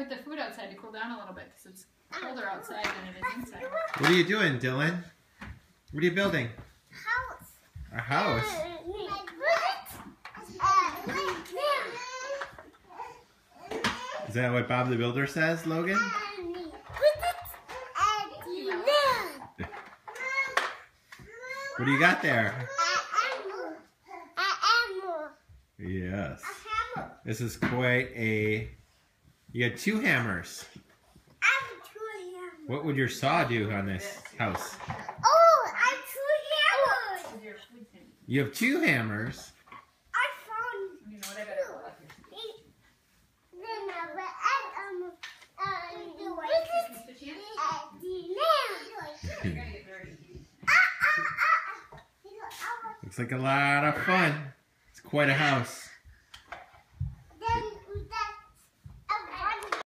put the food outside to cool down a little bit because it's colder outside than it is inside. What are you doing, Dylan? What are you building? House. A house? Is that what Bob the Builder says, Logan? What do you got there? Yes. This is quite a... You got 2 hammers. What would your saw do on this house? Oh, I have 2 hammers. You have 2 hammers. I found You know what? I better go up Looks like a lot of fun. It's quite a house.